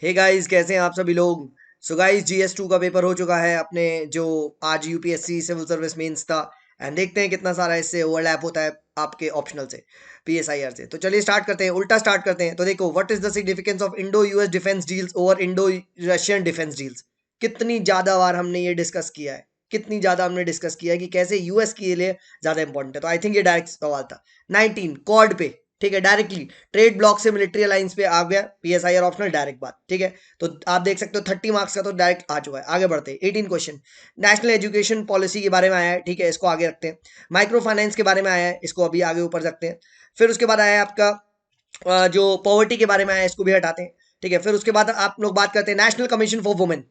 Hey guys, कैसे हैं आप सभी लोग। सो गाइस, जीएस 2 का पेपर हो चुका है अपने, जो आज यूपीएससी सिविल सर्विस मेंस था। एंड देखते हैं कितना सारा इससे ओवरलैप होता है आपके ऑप्शनल से, पीएसआईआर से। तो चलिए स्टार्ट करते हैं, उल्टा स्टार्ट करते हैं। तो देखो, what is the significance of Indo US defence deals over Indo Russian defence deals. कितनी ज्यादा बार हमने ये डिस्कस किया है, कितनी ज्यादा हमने डिस्कस किया है कि कैसे यूएस के लिए ज्यादा इंपॉर्टेंट है। तो आई थिंक ये डायरेक्ट सवाल था। 19 कॉर्ड पे, ठीक है, डायरेक्टली ट्रेड ब्लॉक से मिलिट्री अलायंस पे आ गया। पीएसआईआर ऑप्शनल, डायरेक्ट बात, ठीक है। तो आप देख सकते हो 30 मार्क्स का तो डायरेक्ट आ चुका है। आगे बढ़ते हैं, 18 क्वेश्चन नेशनल एजुकेशन पॉलिसी के बारे में आया है, ठीक है, इसको आगे रखते हैं। माइक्रो फाइनेंस के बारे में आया है, इसको अभी आगे ऊपर रखते हैं। फिर उसके बाद आया है आपका जो पॉवर्टी के बारे में आया है, इसको भी हटाते हैं, ठीक है। फिर उसके बाद आप लोग बात करते हैं नेशनल कमीशन फॉर वुमेन।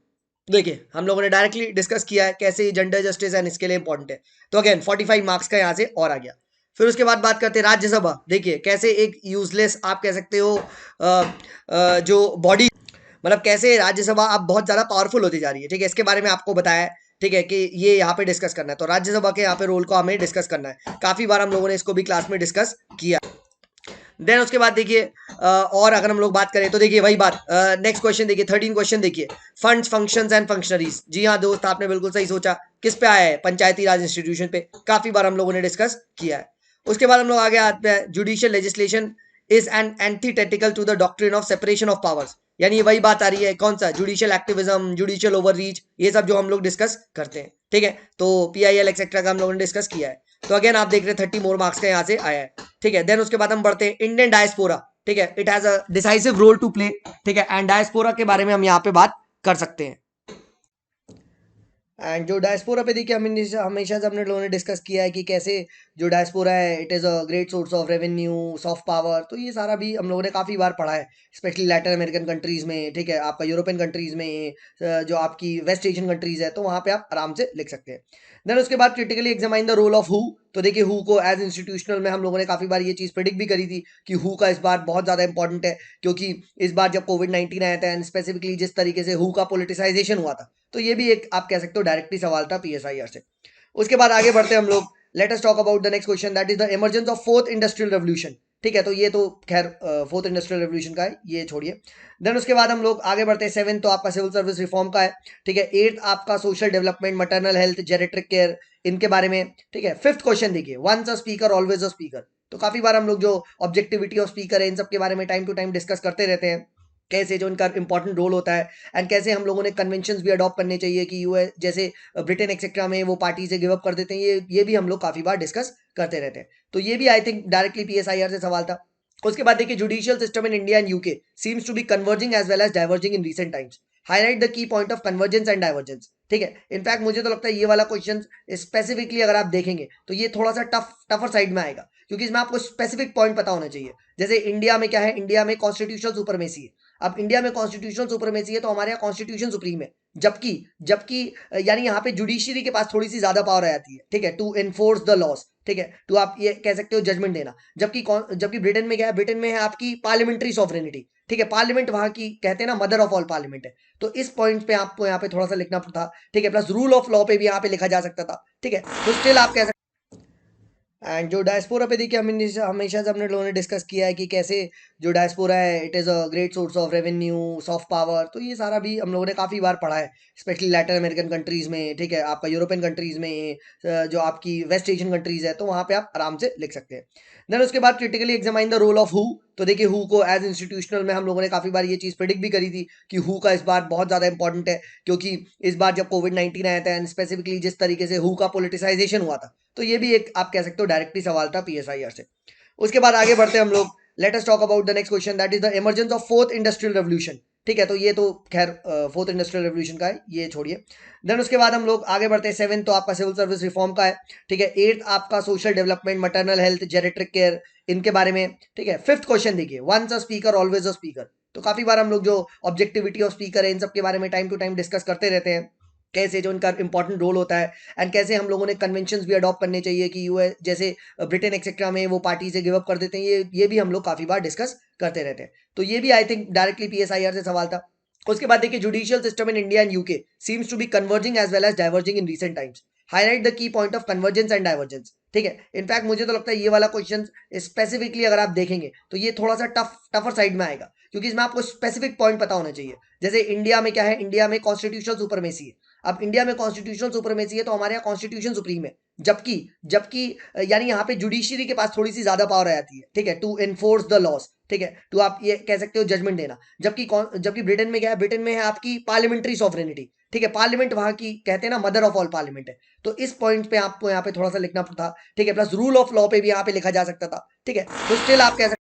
देखिए, हम लोगों ने डायरेक्टली डिस्कस किया है कैसे जेंडर जस्टिस एंड इसके लिए इंपॉर्टेंट है। तो अगेन 45 मार्क्स का यहाँ से और आ गया। फिर उसके बाद बात करते हैं राज्यसभा। देखिए, कैसे एक यूजलेस आप कह सकते हो जो बॉडी, मतलब कैसे राज्यसभा अब बहुत ज्यादा पावरफुल होती जा रही है, ठीक है, इसके बारे में आपको बताया है। ठीक है, कि ये यहाँ पे डिस्कस करना है, तो राज्यसभा के यहाँ पे रोल को हमें डिस्कस करना है। काफी बार हम लोगों ने इसको भी क्लास में डिस्कस किया। देन उसके बाद देखिए, और अगर हम लोग बात करें तो देखिए वही बात। नेक्स्ट क्वेश्चन देखिए, 13 क्वेश्चन देखिए, फंड्स फंक्शंस एंड फंक्शनरीज। जी हाँ दोस्त, आपने बिल्कुल सही सोचा। किस पे आया है? पंचायती राज इंस्टीट्यूशन पे। काफी बार हम लोगों ने डिस्कस किया है। उसके बाद हम लोग आगे आते हैं, judicial legislation is an antithetical to the doctrine of separation of powers. यानी ये वही बात आ रही है, कौन सा? जुडिशियल एक्टिविज्म, जुडिशियल ओवररीच, ये सब जो हम लोग डिस्कस करते हैं, ठीक है। तो पीआईएल एक्सेट्रा का हम लोगों ने डिस्कस किया है। तो अगेन आप देख रहे हैं 30 मोर मार्क्स का यहाँ से आया है, ठीक है। देन उसके बाद हम बढ़ते हैं इंडियन डायस्पोरा, ठीक है, it has a decisive role to play, ठीक है। एंड डायस्पोरा के बारे में हम यहाँ पे बात कर सकते हैं। एंड जो डायस्पोरा पे देखिए, हम हमेशा से हमने लोगों ने डिस्कस किया है कि कैसे जो डायस्पोरा है, it is a great source of revenue, soft power. तो ये सारा भी हम लोगों ने काफ़ी बार पढ़ा है, स्पेशली लैटिन अमेरिकन कंट्रीज़ में, ठीक है, आपका यूरोपियन कंट्रीज़ में, जो आपकी वेस्ट एशियन कंट्रीज़ है, तो वहाँ पे आप आराम से लिख सकते हैं। देन उसके बाद critically examine the role of हु। तो देखिए, हु को एज इंस्टीट्यूशनल में हम लोगों ने काफ़ी बार ये चीज़ प्रिडिक्ट भी करी थी कि हु का इस बार बहुत ज़्यादा इंपॉर्टेंट है, क्योंकि इस बार जब कोविड-19 आया था एंड स्पेसिफिकली जिस तरीके से हु का पोलिटिसाइजेशन हुआ था, तो ये भी एक आप कह सकते हो डायरेक्टली सवाल था पीएसआईआर से। उसके बाद आगे बढ़ते हैं हम लोग। Let us talk about the next question, that is the emergence of fourth industrial revolution. ठीक है, तो ये तो खैर फोर्थ इंडस्ट्रियल रेवोल्यूशन का है, ये छोड़िए। देन उसके बाद हम लोग आगे बढ़ते हैं, 7 तो आपका सिविल सर्विस रिफॉर्म का है, ठीक है। 8 आपका social development, maternal health, geriatric care, इनके बारे में, ठीक है। 5th क्वेश्चन देखिए, once a speaker always a speaker. तो काफी बार हम लोग जो ऑब्जेक्टिविटी ऑफ स्पीकर है, इन सब के बारे में टाइम टू टाइम डिस्कस करते रहते हैं, कैसे जो इनका इंपॉर्टेंट रोल होता है, एंड कैसे हम लोगों ने कन्वेंशंस भी अडॉप्ट करने चाहिए कि यूएस जैसे ब्रिटेन एक्सेट्रा में वो पार्टी से गिव अप कर देते हैं। ये भी हम लोग काफी बार डिस्कस करते रहते हैं। तो ये भी आई थिंक डायरेक्टली पीएसआईआर से सवाल था। उसके बाद देखिए, judicial system in India and UK seems to be converging as well as diverging in recent times. Highlight the key point of convergence and divergence. ठीक है, इनफैक्ट मुझे तो लगता है ये वाला क्वेश्चन स्पेसिफिकली अगर आप देखेंगे तो ये थोड़ा सा टफर साइड में आएगा, क्योंकि इसमें आपको स्पेसिफिक पॉइंट पता होना चाहिए। जैसे इंडिया में क्या है, इंडिया में कॉन्स्टिट्यूशनल सुपरमेसी है। अब इंडिया में कॉन्स्टिट्यूशनल सुपरमेसी है, तो हमारे यहाँ कॉन्स्टिट्यूशन सुप्रीम है। जबकि जबकि यानी यहाँ पे जुडिशरी के पास थोड़ी सी ज्यादा पावर आ जाती है, ठीक है, टू एनफोर्स द लॉस, ठीक है, टू आप ये कह सकते हो जजमेंट देना। जबकि ब्रिटेन में क्या है, ब्रिटेन में है आपकी पार्लियामेंट्री सॉवरेनिटी, ठीक है, पार्लियामेंट वहां की कहते हैं ना मदर ऑफ ऑल पार्लियामेंट है। तो इस पॉइंट पे आपको यहाँ पे थोड़ा सा लिखना था, ठीक है। प्लस रूल ऑफ लॉ पे भी यहाँ पे लिखा जा सकता था, ठीक है। तो स्टिल आप कह, एंड जो डायस्पोरा पे देखिए, हम हमेशा से हमने लोगों ने डिस्कस किया है कि कैसे जो डायस्पोरा है, it is a great source of revenue, soft power. तो ये सारा भी हम लोगों ने काफ़ी बार पढ़ा है, स्पेशली लैटिन अमेरिकन कंट्रीज़ में, ठीक है, आपका यूरोपियन कंट्रीज़ में, जो आपकी वेस्ट एशियन कंट्रीज़ है, तो वहाँ पे आप आराम से लिख सकते हैं। देन उसके बाद critically examine the role of हु। तो देखिए, हु को एज इंस्टीट्यूशनल में हम लोगों ने काफ़ी बार ये चीज़ प्रिडिक्ट भी करी थी कि हु का इस बार बहुत ज़्यादा इंपॉर्टेंट है, क्योंकि इस बार जब कोविड-19 आया था एंड स्पेसिफिकली जिस तरीके से हु का पोलिटिसाइजेशन हुआ था, तो ये भी एक आप कह सकते हो डायरेक्टली सवाल था पीएसआईआर से। उसके बाद आगे बढ़ते हैं हम लोग। Let us talk about the next question, that is the emergence of fourth industrial revolution. ठीक है, तो ये तो खैर फोर्थ इंडस्ट्रियल रेवोल्यूशन का है, ये छोड़िए। देन उसके बाद हम लोग आगे बढ़ते हैं, 7 तो आपका सिविल सर्विस रिफॉर्म का है, ठीक है। 8 आपका social development, maternal health, geriatric care, इनके बारे में, ठीक है। 5th क्वेश्चन देखिए, once a speaker always a speaker. तो काफी बार हम लोग जो ऑब्जेक्टिविटी ऑफ स्पीकर है, इन सब के बारे में टाइम टू टाइम डिस्कस करते रहते हैं, कैसे जो इनका इंपॉर्टेंट रोल होता है, एंड कैसे हम लोगों ने कन्वेंशंस भी अडॉप्ट करने चाहिए कि यूएस जैसे ब्रिटेन एक्सेट्रा में वो पार्टी से गिव अप कर देते हैं। ये भी हम लोग काफी बार डिस्कस करते रहते हैं। तो ये भी आई थिंक डायरेक्टली पीएसआईआर से सवाल था। उसके बाद देखिए, judicial system in India and UK seems to be converging as well as diverging in recent times. Highlight the key point of convergence and divergence. ठीक है, इनफैक्ट मुझे तो लगता है ये वाला क्वेश्चन स्पेसिफिकली अगर आप देखेंगे तो ये थोड़ा सा टफर साइड में आएगा, क्योंकि इसमें आपको स्पेसिफिक पॉइंट पता होना चाहिए। जैसे इंडिया में क्या है, इंडिया में कॉन्स्टिट्यूशनल सुपरमेसी है। अब इंडिया में कॉन्स्टिट्यूशनल सुपरमेसी है तो हमारे यहाँ कॉन्स्टिट्यूशन सुप्रीम है। जबकि जबकि यानी यहाँ पे जुडिशरी के पास थोड़ी सी ज्यादा पावर आ जाती है, ठीक है, टू एनफोर्स द लॉज, ठीक है, तो आप ये कह सकते हो जजमेंट देना। जबकि ब्रिटेन में क्या है, ब्रिटेन में है आपकी पार्लियामेंट्री सॉवरेनिटी, ठीक है, पार्लियामेंट वहां की कहते हैं ना मदर ऑफ ऑल पार्लियामेंट है। तो इस पॉइंट पे आपको यहाँ पे थोड़ा सा लिखना था, ठीक है, प्लस रूल ऑफ लॉ पे भी यहाँ पे लिखा जा सकता था, ठीक है, तो स्टिल आप कह सकते